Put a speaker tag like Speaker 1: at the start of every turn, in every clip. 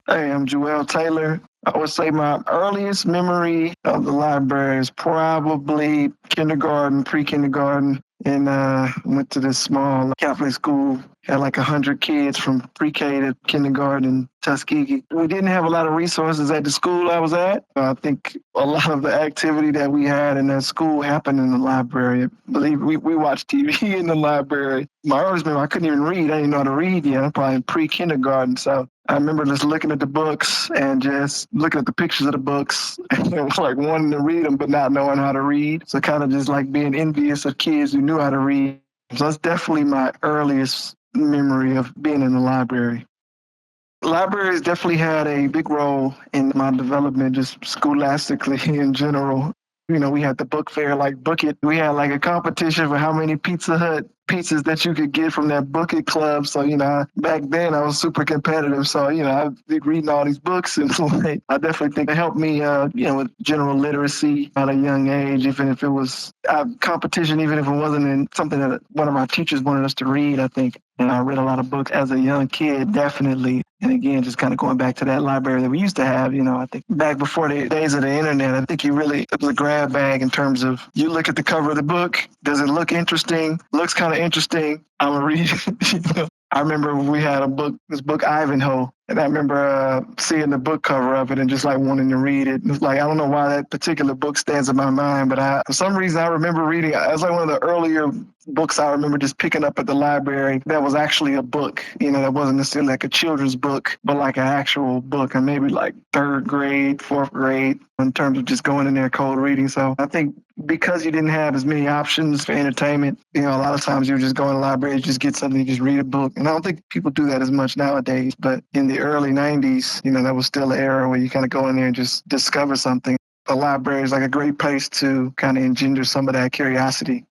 Speaker 1: Hey, I'm Juel Taylor. I would say my earliest memory of the library is probably kindergarten, pre-kindergarten, and went to this small Catholic school. Had like 100 kids from pre-K to kindergarten in Tuskegee. We didn't have a lot of resources at the school I was at. I think a lot of the activity that we had in that school happened in the library. I believe we watched TV in the library. My earliest memory, I couldn't even read. I didn't know how to read yet. I'm probably in pre-kindergarten. So I remember just looking at the books and just looking at the pictures of the books and like wanting to read them, but not knowing how to read. So kind of just like being envious of kids who knew how to read. So that's definitely my earliest memory of being in the library. Libraries definitely had a big role in my development, just scholastically in general. We had the book fair, like Book It. We had like a competition for how many Pizza Hut pizzas that you could get from that Book It club. So, back then I was super competitive. So, I was reading all these books and like, I definitely think it helped me, with general literacy at a young age, even if it was competition, even if it wasn't in something that one of our teachers wanted us to read, I think. And I read a lot of books as a young kid, definitely. And again, just kind of going back to that library that we used to have, I think back before the days of the internet, I think it was a grab bag in terms of you look at the cover of the book. Does it look interesting? Looks kind of interesting. I'm going to read it. I remember we had this book Ivanhoe, and I remember seeing the book cover of it and just like wanting to read it. It's like, I don't know why that particular book stands in my mind, but for some reason I remember reading it. It was like one of the earlier books I remember just picking up at the library that was actually a book, that wasn't necessarily like a children's book, but like an actual book, and maybe like third grade, fourth grade in terms of just going in there cold reading. So I think because you didn't have as many options for entertainment, a lot of times you would just go in the library, just get something, just read a book. And I don't think people do that as much nowadays, but in the early 90s, that was still an era where you kind of go in there and just discover something. The library is like a great place to kind of engender some of that curiosity.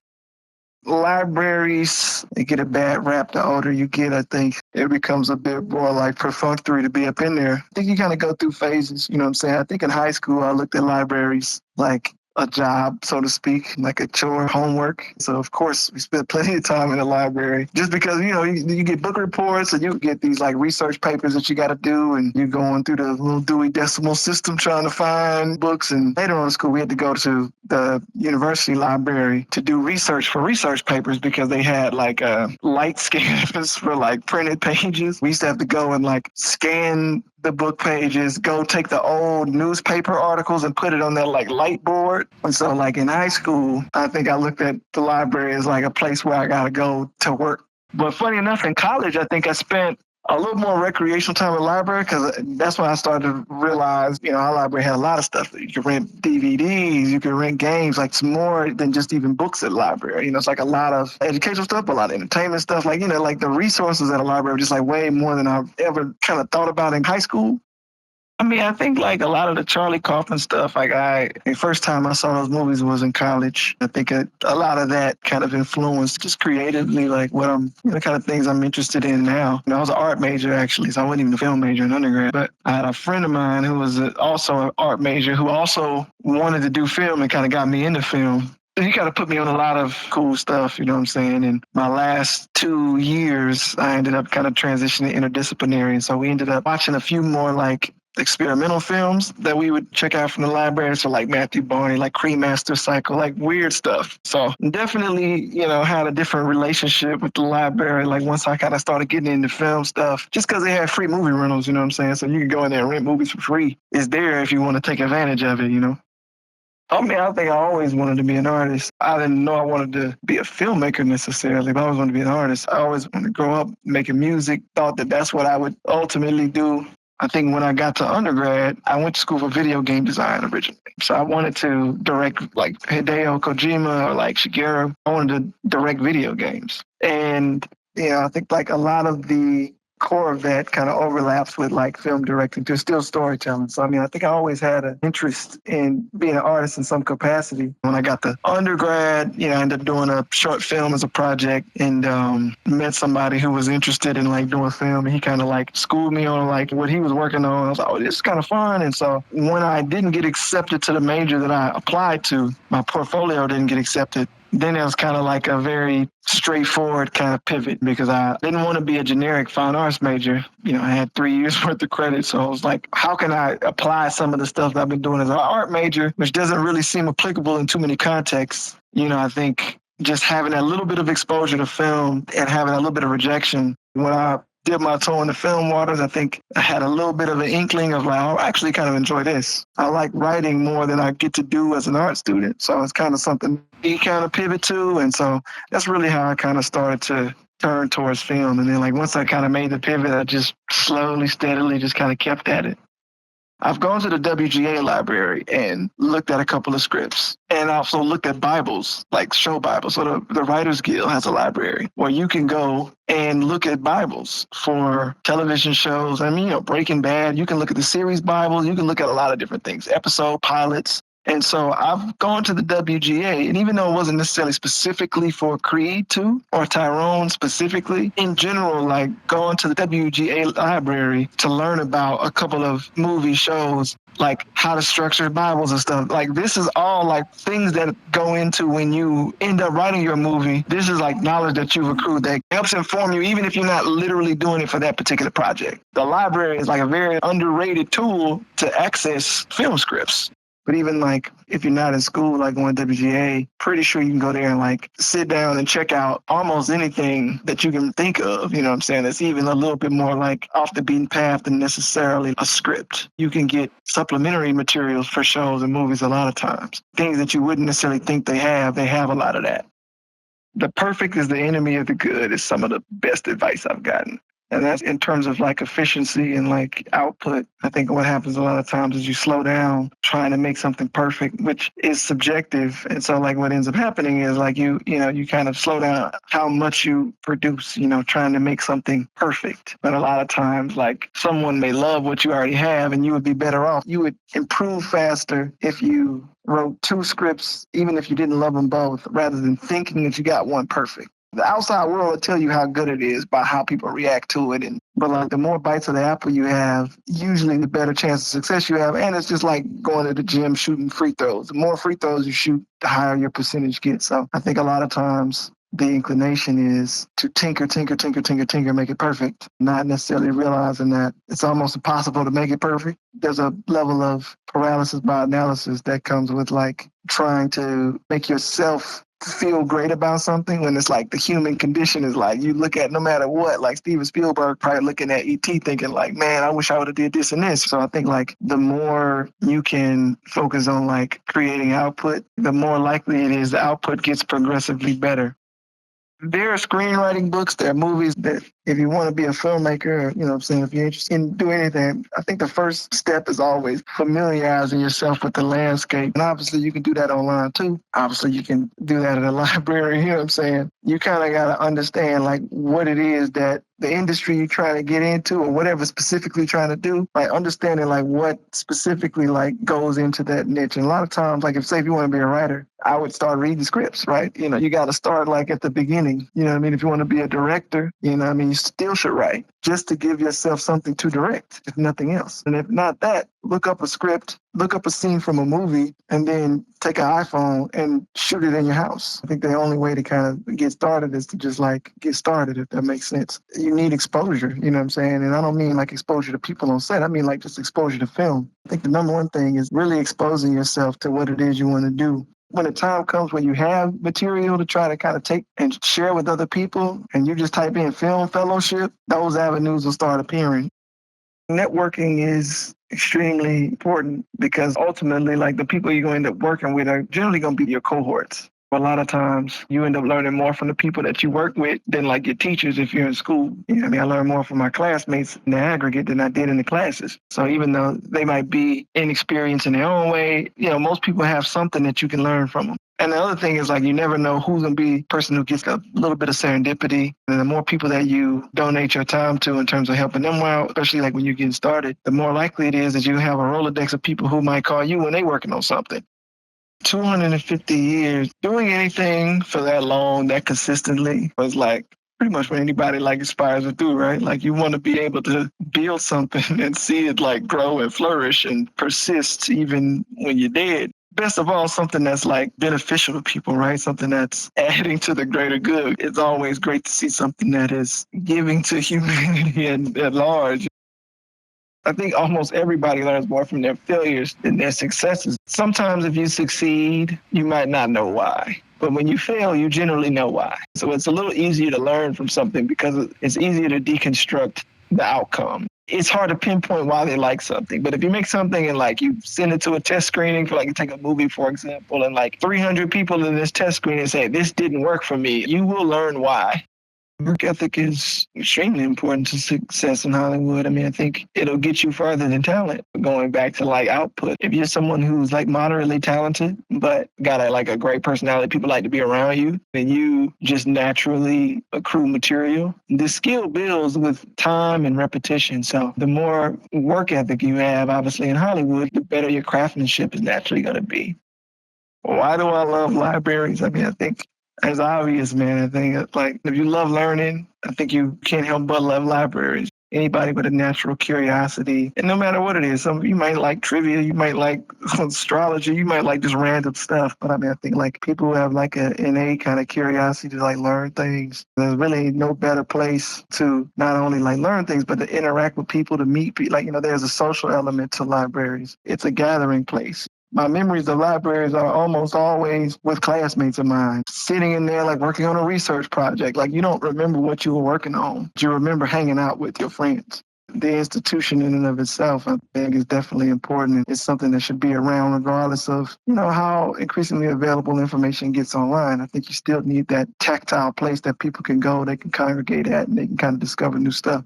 Speaker 1: Libraries, they get a bad rap the older you get. I think it becomes a bit more like perfunctory to be up in there. I think you kind of go through phases, you know what I'm saying? I think in high school, I looked at libraries like a job, so to speak, like a chore, homework. So, of course, we spent plenty of time in the library just because, you get book reports and you get these like research papers that you got to do, and you're going through the little Dewey Decimal System trying to find books. And later on in school, we had to go to the university library to do research for research papers because they had like light scanners for like printed pages. We used to have to go and like scan the book pages, go take the old newspaper articles and put it on that like light board. And so like in high school, I think I looked at the library as like a place where I got to go to work. But funny enough, in college, I think I spent a little more recreational time at the library because that's when I started to realize, our library had a lot of stuff. You could rent DVDs, you could rent games, like it's more than just even books at the library. It's like a lot of educational stuff, a lot of entertainment stuff. Like, like the resources at a library are just like way more than I've ever kind of thought about in high school. I think like a lot of the Charlie Kaufman stuff, like the first time I saw those movies was in college. I think a lot of that kind of influenced just creatively, like what I'm, the kind of things I'm interested in now. I was an art major actually, so I wasn't even a film major in undergrad, but I had a friend of mine who was also an art major who also wanted to do film and kind of got me into film. He kind of put me on a lot of cool stuff, you know what I'm saying? And my last 2 years, I ended up kind of transitioning interdisciplinary. And so we ended up watching a few more like experimental films that we would check out from the library. So like Matthew Barney, like Cremaster Cycle, like weird stuff. So definitely, had a different relationship with the library. Like once I kind of started getting into film stuff, just because they had free movie rentals, you know what I'm saying? So you can go in there and rent movies for free. It's there if you want to take advantage of it, I think I always wanted to be an artist. I didn't know I wanted to be a filmmaker necessarily, but I always wanted to be an artist. I always wanted to grow up making music, thought that that's what I would ultimately do. I think when I got to undergrad, I went to school for video game design originally. So I wanted to direct like Hideo Kojima or like Shigeru. I wanted to direct video games. And, I think like a lot of the core of that kind of overlaps with like film directing. There's still storytelling. So, I think I always had an interest in being an artist in some capacity. When I got to undergrad, I ended up doing a short film as a project and met somebody who was interested in like doing film. And he kind of like schooled me on like what he was working on. I was like, oh, this is kind of fun. And so when I didn't get accepted to the major that I applied to, my portfolio didn't get accepted. Then it was kind of like a very straightforward kind of pivot because I didn't want to be a generic fine arts major. I had 3 years worth of credit. So I was like, how can I apply some of the stuff that I've been doing as an art major, which doesn't really seem applicable in too many contexts? I think just having a little bit of exposure to film and having a little bit of rejection when I dip my toe in the film waters, I think I had a little bit of an inkling of like, oh, I actually kind of enjoy this. I like writing more than I get to do as an art student. So it's kind of something you kind of pivot to. And so that's really how I kind of started to turn towards film. And then like once I kind of made the pivot, I just slowly, steadily just kind of kept at it. I've gone to the WGA library and looked at a couple of scripts and also looked at Bibles, like show Bibles. So the Writers Guild has a library where you can go and look at Bibles for television shows. Breaking Bad, you can look at the series Bible. You can look at a lot of different things, episode pilots. And so I've gone to the WGA, and even though it wasn't necessarily specifically for Creed 2 or Tyrone specifically, in general, like going to the WGA library to learn about a couple of movie shows, like how to structure Bibles and stuff. Like this is all like things that go into when you end up writing your movie. This is like knowledge that you've accrued that helps inform you, even if you're not literally doing it for that particular project. The library is like a very underrated tool to access film scripts. But even like if you're not in school, like going to WGA, pretty sure you can go there and like sit down and check out almost anything that you can think of, you know what I'm saying? That's even a little bit more like off the beaten path than necessarily a script. You can get supplementary materials for shows and movies a lot of times. Things that you wouldn't necessarily think they have a lot of that. The perfect is the enemy of the good is some of the best advice I've gotten. And that's in terms of like efficiency and like output. I think what happens a lot of times is you slow down trying to make something perfect, which is subjective. And so like what ends up happening is like you kind of slow down how much you produce, trying to make something perfect. But a lot of times like someone may love what you already have and you would be better off. You would improve faster if you wrote 2 scripts, even if you didn't love them both, rather than thinking that you got one perfect. The outside world will tell you how good it is by how people react to it. But like the more bites of the apple you have, usually the better chance of success you have. And it's just like going to the gym shooting free throws. The more free throws you shoot, the higher your percentage gets. So I think a lot of times the inclination is to tinker, make it perfect, not necessarily realizing that it's almost impossible to make it perfect. There's a level of paralysis by analysis that comes with like trying to make yourself feel great about something when it's like the human condition is like you look at no matter what, like Steven Spielberg probably looking at E.T. thinking like, man, I wish I would have did this and this. So I think like the more you can focus on like creating output, the more likely it is the output gets progressively better. There are screenwriting books, there are movies that if you want to be a filmmaker, if you're interested in doing anything, I think the first step is always familiarizing yourself with the landscape. And obviously you can do that online too. Obviously you can do that at a library, You kind of got to understand like what it is that the industry you're trying to get into or whatever specifically trying to do, like understanding like what specifically like goes into that niche. And a lot of times, like if you want to be a writer, I would start reading scripts, right? You got to start like at the beginning, If you want to be a director, you still should write just to give yourself something to direct, if nothing else. And if not that, look up a script, look up a scene from a movie, and then take an iPhone and shoot it in your house. I think the only way to kind of get started is to just like get started, if that makes sense. You need exposure, you know what I'm saying? And I don't mean like exposure to people on set. I mean like just exposure to film. I think the number one thing is really exposing yourself to what it is you want to do. When the time comes when you have material to try to kind of take and share with other people, and you just type in film fellowship, those avenues will start appearing. Networking is extremely important because ultimately, like the people you're going to end up working with are generally going to be your cohorts. A lot of times you end up learning more from the people that you work with than like your teachers if you're in school. I learn more from my classmates in the aggregate than I did in the classes. So even though they might be inexperienced in their own way, most people have something that you can learn from them. And the other thing is like you never know who's going to be the person who gets a little bit of serendipity. And the more people that you donate your time to in terms of helping them out, especially like when you're getting started, the more likely it is that you have a Rolodex of people who might call you when they're working on something. 250 years, doing anything for that long, that consistently was like pretty much what anybody like aspires to do, right? Like you want to be able to build something and see it like grow and flourish and persist even when you're dead. best of all, something that's like beneficial to people, right? Something that's adding to the greater good. It's always great to see something that is giving to humanity at large. I think almost everybody learns more from their failures than their successes. Sometimes if you succeed, you might not know why. But when you fail, you generally know why. So it's a little easier to learn from something because it's easier to deconstruct the outcome. It's hard to pinpoint why they like something. But if you make something and like you send it to a test screening for like you take a movie, for example, and like 300 people in this test screening say, this didn't work for me, you will learn why. Work ethic is extremely important to success in Hollywood. I mean, I think it'll get you further than talent. Going back to like output, if you're someone who's like moderately talented, but got a great personality, people like to be around you, and you just naturally accrue material. The skill builds with time and repetition. So the more work ethic you have, obviously in Hollywood, the better your craftsmanship is naturally going to be. Why do I love libraries? I mean, I think it's obvious, man. I think like if you love learning, I think you can't help but love libraries. Anybody with a natural curiosity, and no matter what it is, some you might like trivia, you might like astrology, you might like just random stuff. But I mean, I think like people who have like an innate kind of curiosity to like learn things, there's really no better place to not only like learn things, but to interact with people, to meet people. Like, there's a social element to libraries. It's a gathering place. My memories of libraries are almost always with classmates of mine, sitting in there like working on a research project. Like you don't remember what you were working on. You remember hanging out with your friends. The institution in and of itself, I think, is definitely important. It's something that should be around regardless of, how increasingly available information gets online. I think you still need that tactile place that people can go, they can congregate at, and they can kind of discover new stuff.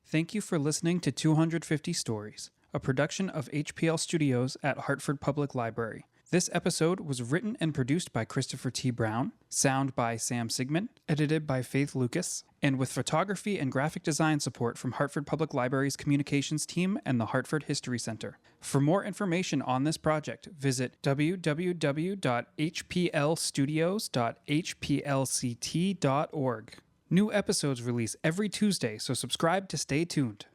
Speaker 2: Thank you for listening to 250 Stories, a production of HPL Studios at Hartford Public Library. This episode was written and produced by Christopher T. Brown, sound by Sam Sigmund, edited by Faith Lucas, and with photography and graphic design support from Hartford Public Library's communications team and the Hartford History Center. For more information on this project, visit www.hplstudios.hplct.org. New episodes release every Tuesday, so subscribe to stay tuned.